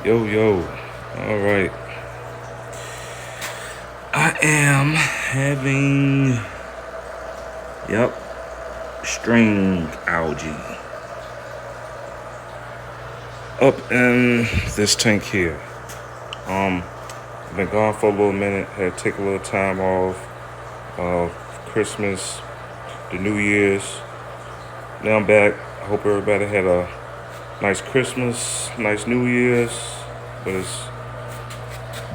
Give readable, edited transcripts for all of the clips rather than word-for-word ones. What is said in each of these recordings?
Yo, yo. All right. I am having, yep, string algae up in this tank here. Um, I've been gone for a little minute. Had to take a little time off. Christmas, the New Year's. Now I'm back. I hope everybody had a nice Christmas, nice New Year's. But it's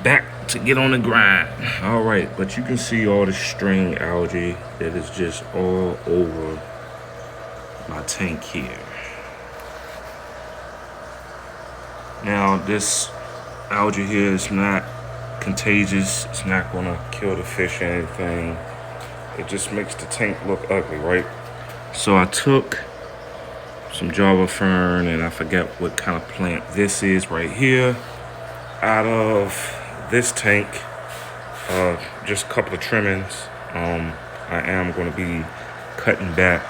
back to get on the grind. All right, but you can see all the string algae that is just all over my tank here. Now this algae here is not contagious. It's not gonna kill the fish or anything. It just makes the tank look ugly, right? So I took some Java fern and I forget what kind of plant this is right here out of this tank. Just a couple of trimmings. I am going to be cutting back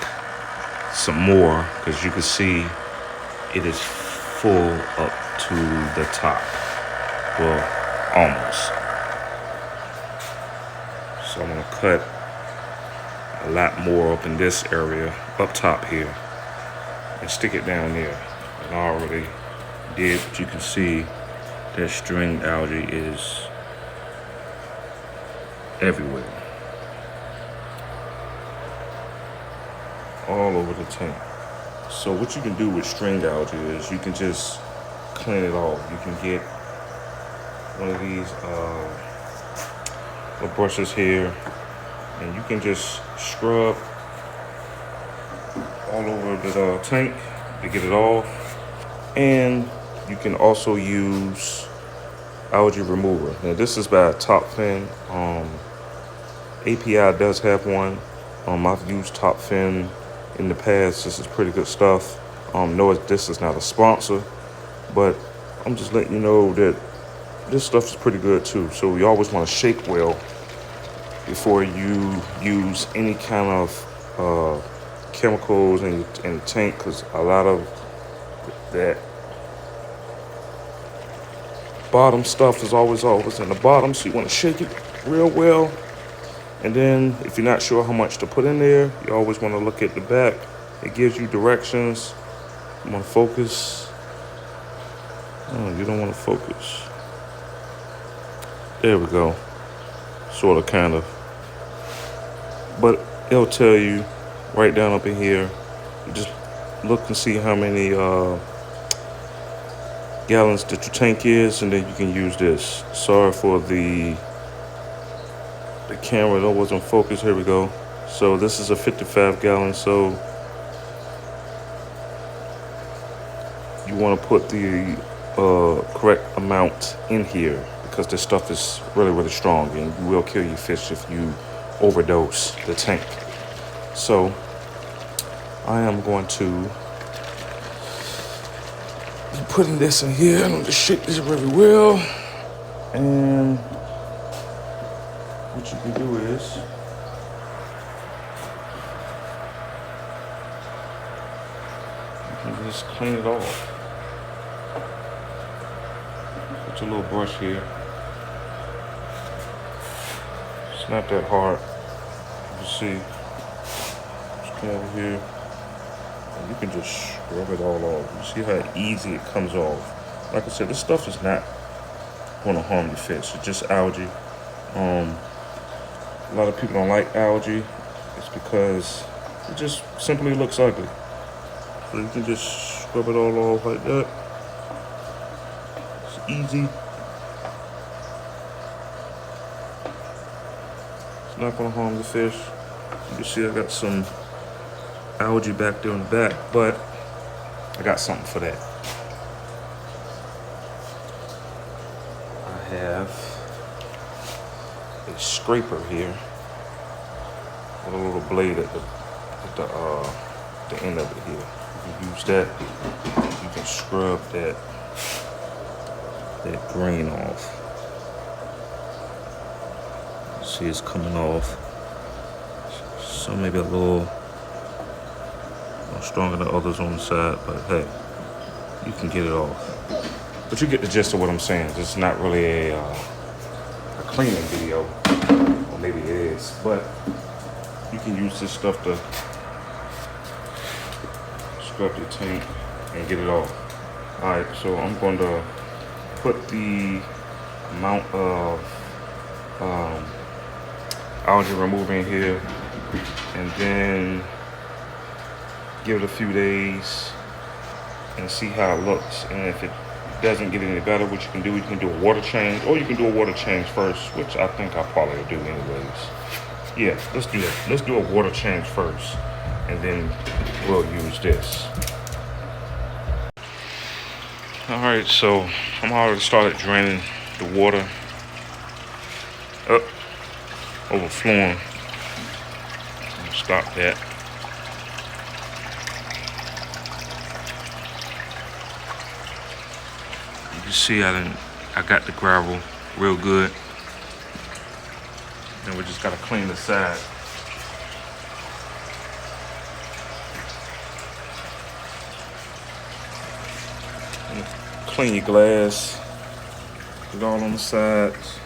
some more because you can see it is full up to the top. Well, almost. So I'm going to cut a lot more up in this area, up top here, and stick it down there. And I already did, but you can see that string algae is everywhere. All over the tank. So what you can do with string algae is you can just clean it off. You can get one of these little brushes here, and you can just scrub all over the tank to get it off. And you can also use algae remover. Now this is by Top Fin. API does have one. I've used Top Fin in the past. This is pretty good stuff. No, this is not a sponsor, but I'm just letting you know that this stuff is pretty good too. So you always want to shake well before you use any kind of chemicals in the tank, because a lot of that bottom stuff is always in the bottom. So you want to shake it real well. And then if you're not sure how much to put in there, you always want to look at the back. It gives you directions. You want to focus. Oh, you don't want to focus. There we go. Sort of, kind of. But it'll tell you right down up in here. You just look and see how many gallons that your tank is, and then you can use this. Sorry for the camera that wasn't focused. Here we go. So this is a 55 gallon. So you want to put the correct amount in here, because this stuff is really, really strong, and you will kill your fish if you overdose the tank. So I am going to be putting this in here. I'm going to shake this really well. And what you can do is you can just clean it off. Put your little brush here. It's not that hard. You see, just come over here and you can just scrub it all off. You see how easy it comes off. Like I said, this stuff is not going to harm the fish. It's just algae. A lot of people don't like algae. It's because it just simply looks ugly. So you can just scrub it all off like that. It's easy. It's not gonna harm the fish. You can see I got some algae back there in the back, but I got something for that. I have a scraper here with a little blade at the end of it here. You can use that. You can scrub that grain off. See, it's coming off. Some maybe a little more stronger than others on the side, but hey, you can get it off. But you get the gist of what I'm saying. This is not really a cleaning video, or maybe it is, but you can use this stuff to scrub your tank and get it off. Alright, so I'm going to put the amount of algae remover in here and then give it a few days and see how it looks. And if it doesn't get any better, what you can do a water change, or you can do a water change first, which I think I probably will do anyways. Yeah, let's do that. Let's do a water change first, and then we'll use this. All right, so I'm already started draining the water up, overflowing. Stop that. You can see I got the gravel real good. And we just gotta clean the side. And clean your glass. Put it all on the sides.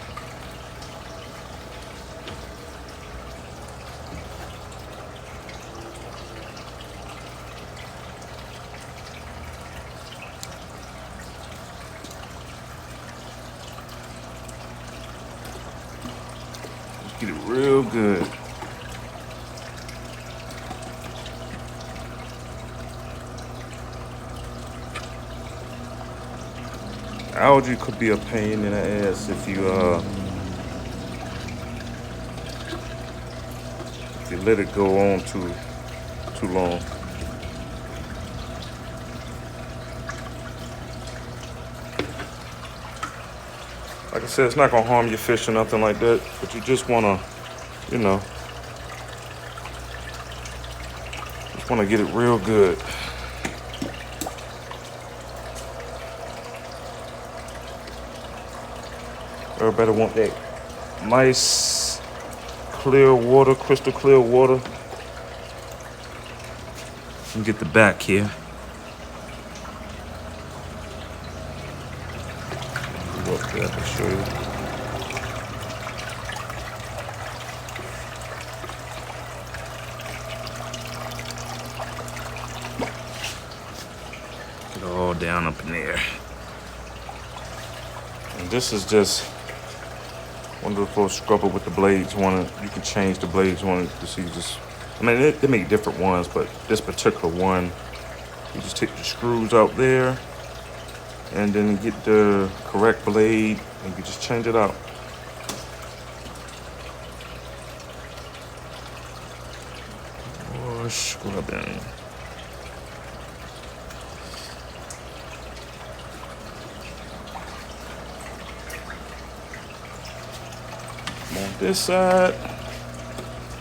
Get it real good. Algae could be a pain in the ass if you let it go on too long. Like I said, it's not gonna harm your fish or nothing like that, but you just wanna, just wanna get it real good. Everybody want that nice, clear water, crystal clear water. And get the back here. Look, I can show you. Get it all down up in there. And this is just one of those little scrubber with the blades. You can change the blades. To see just. I mean, they make different ones, but this particular one, you just take the screws out there, and then get the correct blade, and you just change it out. Or scrubbing. On this side,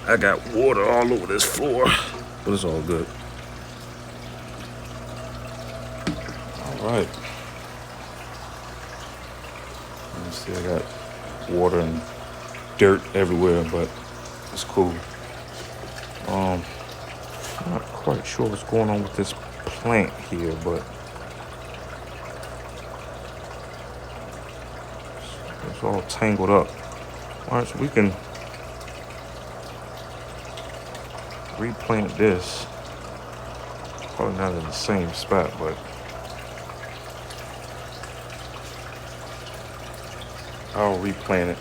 I got water all over this floor, but it's all good. All right. Let me see, I got water and dirt everywhere, but it's cool. I'm not quite sure what's going on with this plant here, but it's all tangled up. All right, so we can replant this. Probably not in the same spot, but I'll replant it.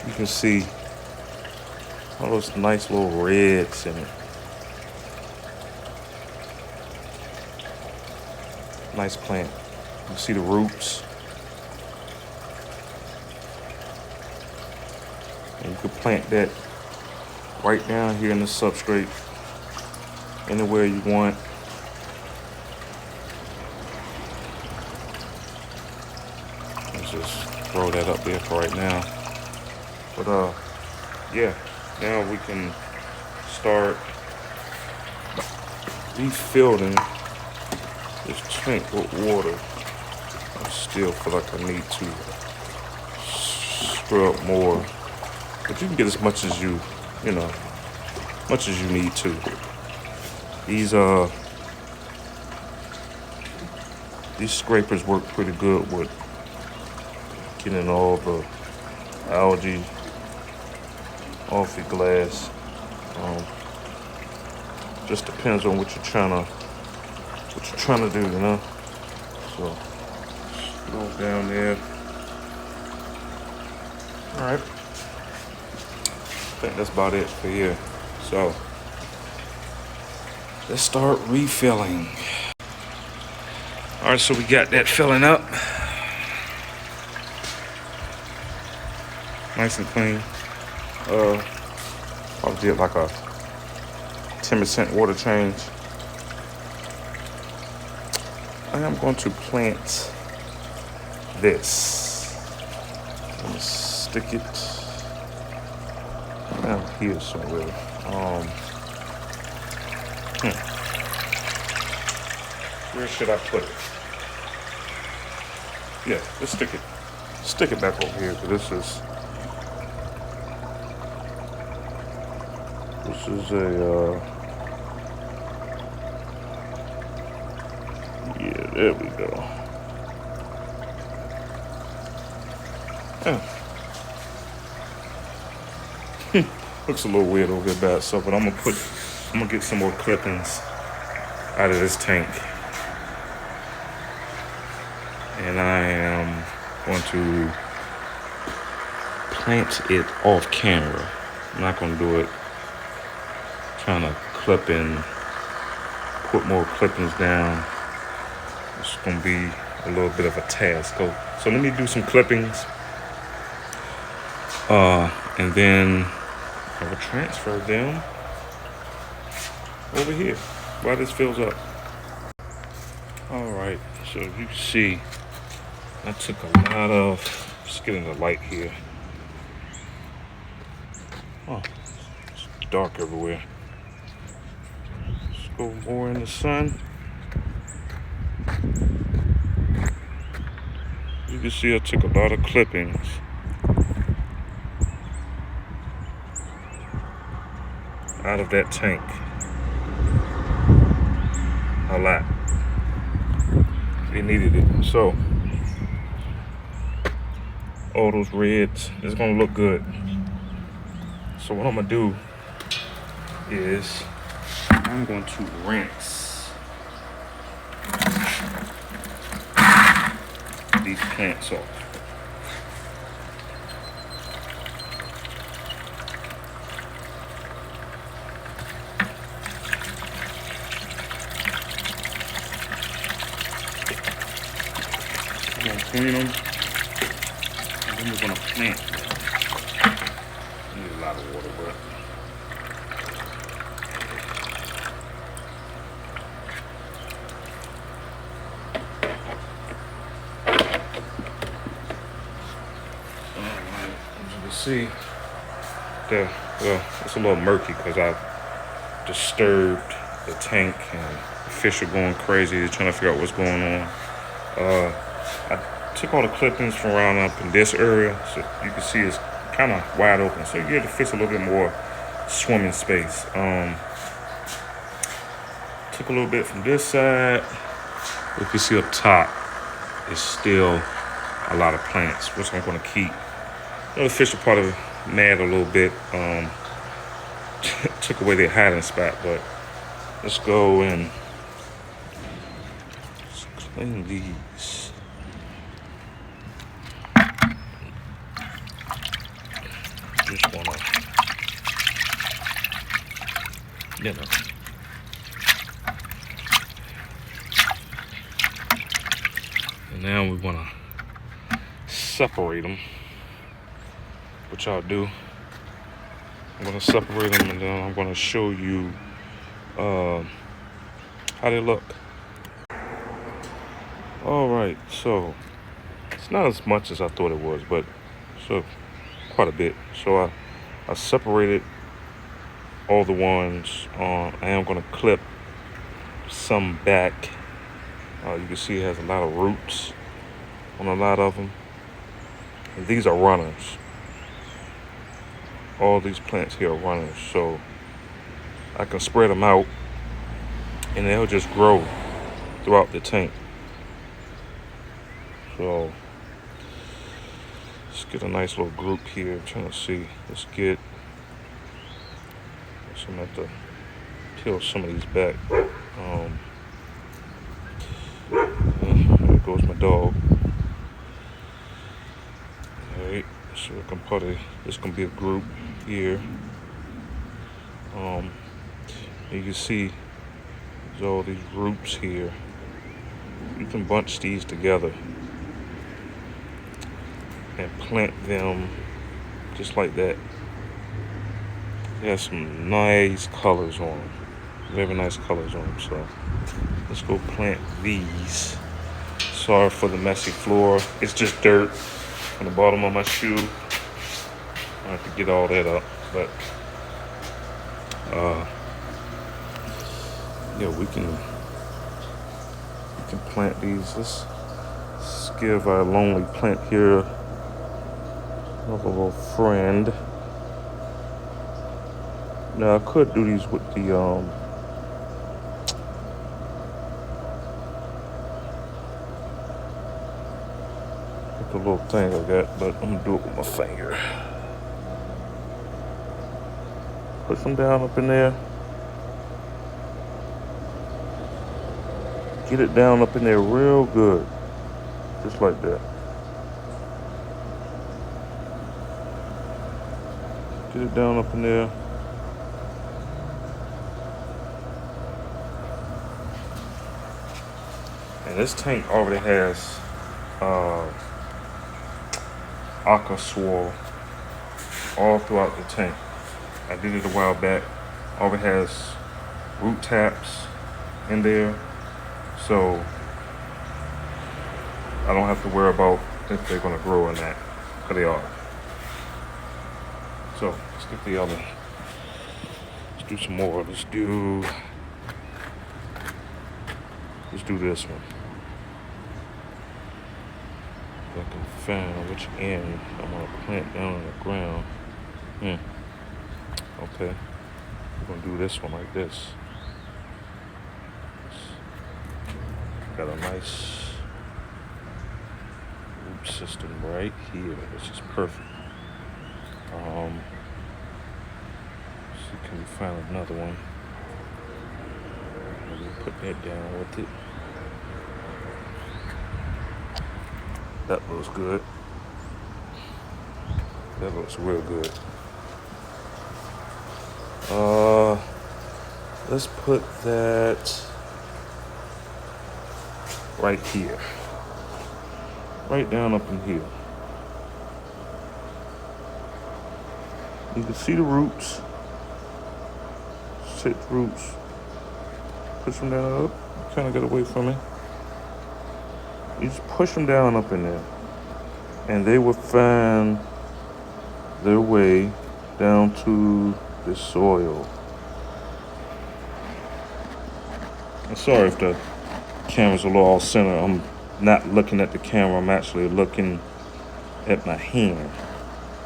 You can see all those nice little reds in it. Nice plant. You see the roots. And you could plant that right down here in the substrate, anywhere you want. Let's just throw that up there for right now. But yeah, now we can start refilling this tank with water. I still feel like I need to scrub more, but you can get as much as you need to. These These scrapers work pretty good with getting all the algae off your glass. Just depends on what you're trying to do, you know. So go down there. All right. I think that's about it for here. So let's start refilling. All right, so we got that filling up. Nice and clean. Probably did like a 10% water change. I am going to plant this. I'm gonna stick it down here somewhere. Where should I put it? Yeah, let's stick it back over here, because this is a yeah, there we go. Yeah. Looks a little weird over here by itself, but I'm gonna get some more clippings out of this tank. And I am going to plant it off camera. I'm not gonna do it trying to clip and put more clippings down. It's gonna be a little bit of a task. So let me do some clippings. And then I will transfer them over here while this fills up. All right, so you can see I took a lot of, just getting the light here. Oh, it's dark everywhere. Let's go more in the sun. You can see I took a lot of clippings. Out of that tank. A lot. It needed it. So all those reds, it's gonna look good. So what I'm gonna do is I'm going to rinse these plants off. We're gonna clean them, and then we're gonna plant them. I need a lot of water, but alright, as you can see, it's a little murky because I've disturbed the tank and the fish are going crazy. They're trying to figure out what's going on. I took all the clippings from around up in this area, so you can see it's kind of wide open, so you give the fish a little bit more swimming space. Took a little bit from this side. You can see up top is still a lot of plants, which I'm going to keep. The fish are probably mad a little bit. Took away their hiding spot, but let's go and let's clean these. Just wanna, you know. And now we wanna separate them, which I'll do. I'm gonna separate them, and then I'm gonna show you how they look. All right, so it's not as much as I thought it was, but so quite a bit. So I separated all the ones. I am gonna clip some back. You can see it has a lot of roots on a lot of them. And these are runners. All these plants here are runners, so I can spread them out and they'll just grow throughout the tank. So let's get a nice little group here. I'm trying to see. Let's get. So I'm gonna have to peel some of these back. There goes my dog. Alright, so I can probably, this gonna be a group here. You can see there's all these roots here. You can bunch these together and plant them just like that. They have some nice colors on them. Very nice colors on them. So let's go plant these. Sorry for the messy floor. It's just dirt on the bottom of my shoe. I have to get all that up, but yeah, we can plant these. Let's give our lonely plant here another little friend. Now I could do these with the little thing I got, but I'm gonna do it with my finger. Push them down up in there. Get it down up in there real good. Just like that. Get it down up in there. And this tank already has aqua swirl all throughout the tank. I did it a while back. Already has root taps in there, so I don't have to worry about if they're gonna grow in that, because they are. So let's get the other. Let's do some more. Let's do this one. If I can find which end I'm gonna plant down on the ground. Okay. We're gonna do this one like this. Got a nice root system right here. This is perfect. See, can we find another one? Maybe put that down with it. That looks good. That looks real good. Let's put that right here. Right down up in here. You can see the roots. Sit roots. Push them down up. Kind of get away from it. You just push them down up in there. And they will find their way down to the soil. I'm sorry if the camera's a little off center. I'm not looking at the camera. I'm actually looking at my hand.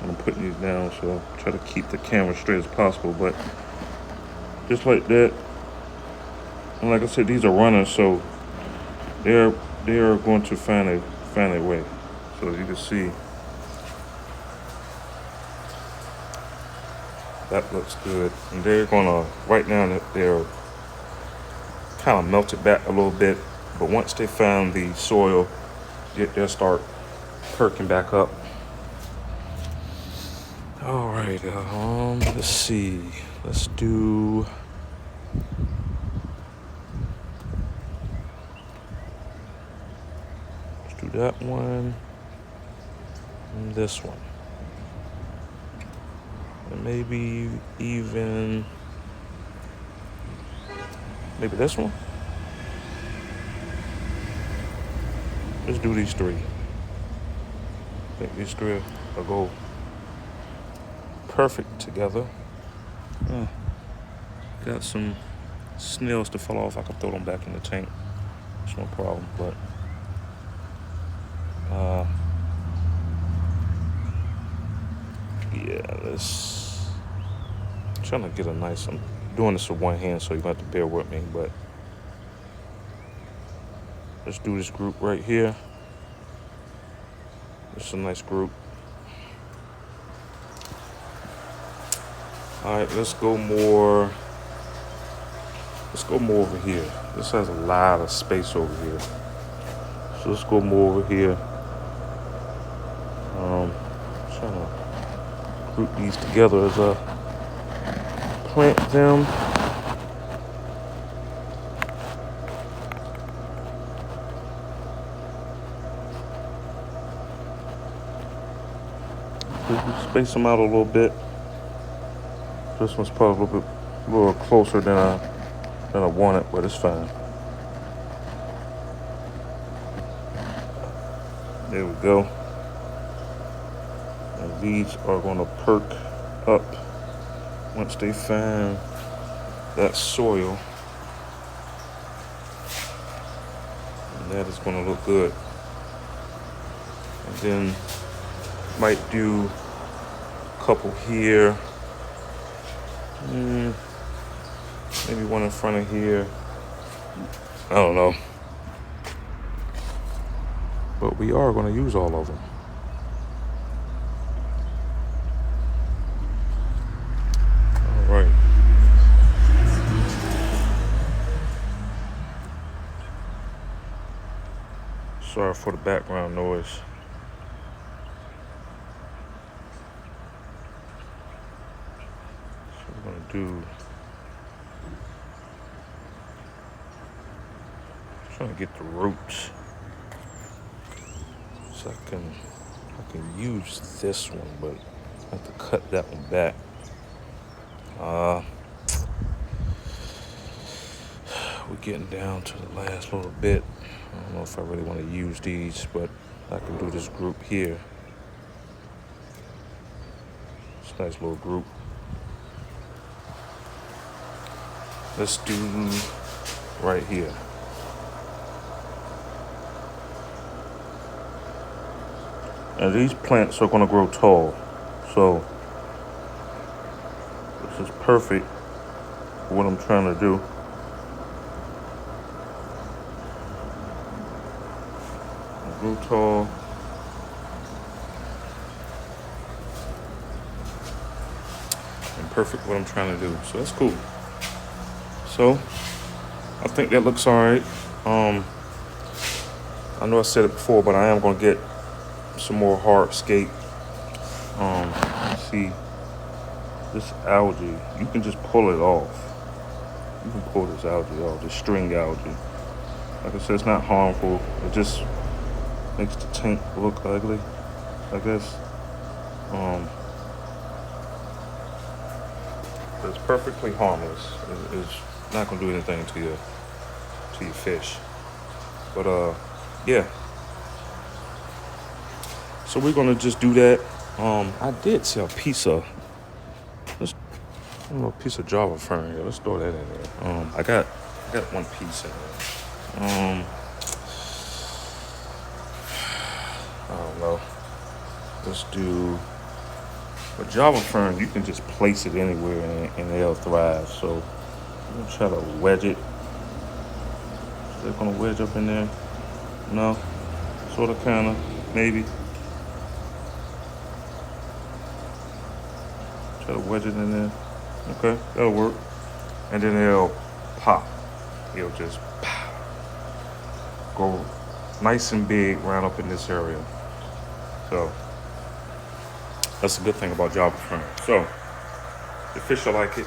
I'm putting these down, so I'll try to keep the camera straight as possible. But just like that. And like I said, these are runners, so they are going to find a way. So as you can see, that looks good. And they're gonna, right now they're kind of melted back a little bit, but once they found the soil, they'll start perking back up. All right, let's see. Let's do that one and this one. And maybe even this one. Let's do these three. I think these three will go perfect together. Got some snails to fall off. I can throw them back in the tank. It's no problem, but yeah, I'm trying to get a nice, I'm doing this with one hand, so you're gonna have to bear with me, but let's do this group right here. It's a nice group. All right, let's go more over here. This has a lot of space over here. So let's go more over here. Trying to group these together as I plant them. Space them out a little bit. This one's probably a little closer than I want it, but it's fine. There we go. And these are going to perk up once they find that soil. And that is going to look good. And then might do a couple here. Maybe one in front of here. I don't know. But we are going to use all of them. All right. Sorry for the background noise. So we're going to do... trying to get the roots. So I can use this one, but I have to cut that one back. We're getting down to the last little bit. I don't know if I really want to use these, but I can do this group here. It's a nice little group. Let's do right here. And these plants are going to grow tall, so this is perfect for what I'm trying to do. Grow tall. And perfect what I'm trying to do. So that's cool. So I think that looks all right. I know I said it before, but I am going to get some more hardscape. See, this algae, you can just pull it off. You can pull this algae off, this string algae. Like I said, it's not harmful. It just makes the tank look ugly, I guess. It's perfectly harmless. It's not gonna do anything to your fish. But yeah. So we're gonna just do that. I did see a piece of Java fern here. Let's throw that in there. I got one piece in there. I don't know. Let's do a Java fern. You can just place it anywhere and they'll thrive. So I'm gonna try to wedge it. Is that gonna wedge up in there? No? Sorta, kinda, maybe. Try to wedge it in there. Okay, that'll work. And then it'll pop. It'll just pop. Go nice and big right up in this area. So that's a good thing about Java fern. So the fish will like it.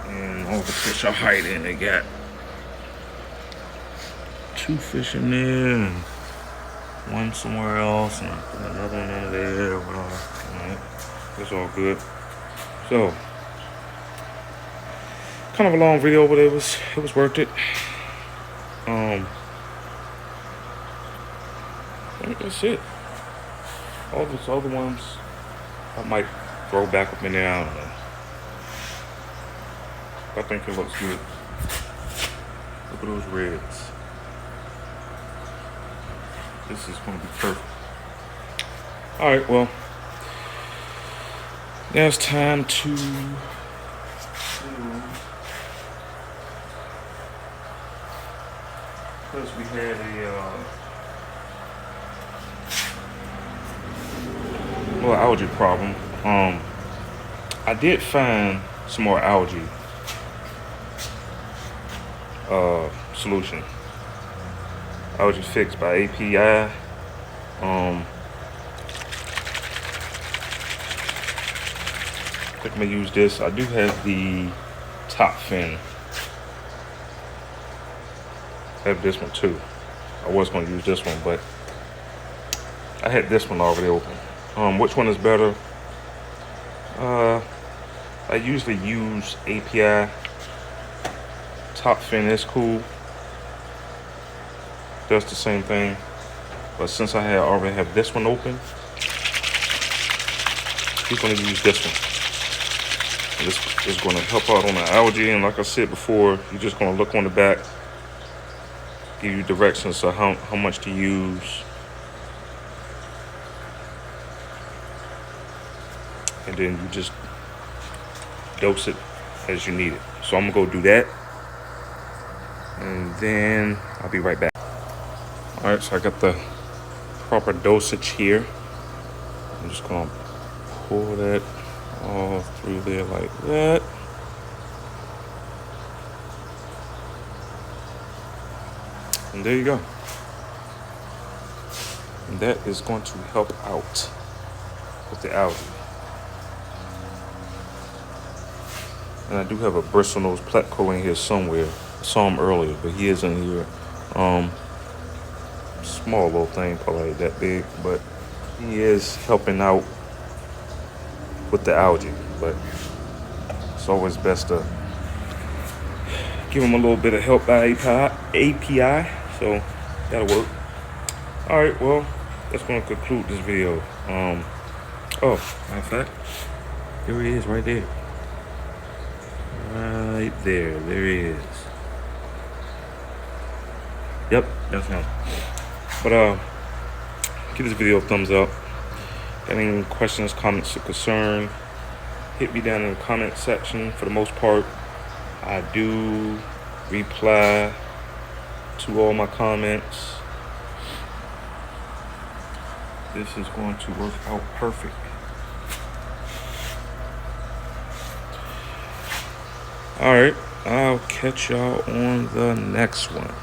And all the fish are hiding. They got 2 fish in there and one somewhere else and another one over there. Alright. It's all good. So kind of a long video, but it was worth it. I think that's it. All these other ones I might throw back up in there. I don't know. I think it looks good. Look at those reds. This is going to be perfect. All right, well, now it's time to because we had for an algae problem. I did find some more algae solution. Algae fix by API. I think I'm gonna use this. I do have the top fin. I have this one too. I was gonna use this one, but I had this one already open. Which one is better? I usually use API. Top fin is cool. Does the same thing. But since I already have this one open, we're gonna use this one. And this is gonna help out on the algae. And like I said before, you're just gonna look on the back, give you directions of how much to use. And then you just dose it as you need it. So I'm gonna go do that, and then I'll be right back. All right, so I got the proper dosage here. I'm just gonna pour that all through there like that. And there you go. And that is going to help out with the algae. And I do have a bristlenose pleco in here somewhere. I saw him earlier, but he is in here. Small little thing, probably that big, but he is helping out with the algae. But it's always best to give him a little bit of help by API. So that'll work. All right, well, that's going to conclude this video. Oh, matter of fact, there he is right there. Right there he is. Yep, that's him. But give this video a thumbs up. Got any questions, comments, or concern, hit me down in the comment section. For the most part, I do reply to all my comments. This is going to work out perfect. All right, I'll catch y'all on the next one.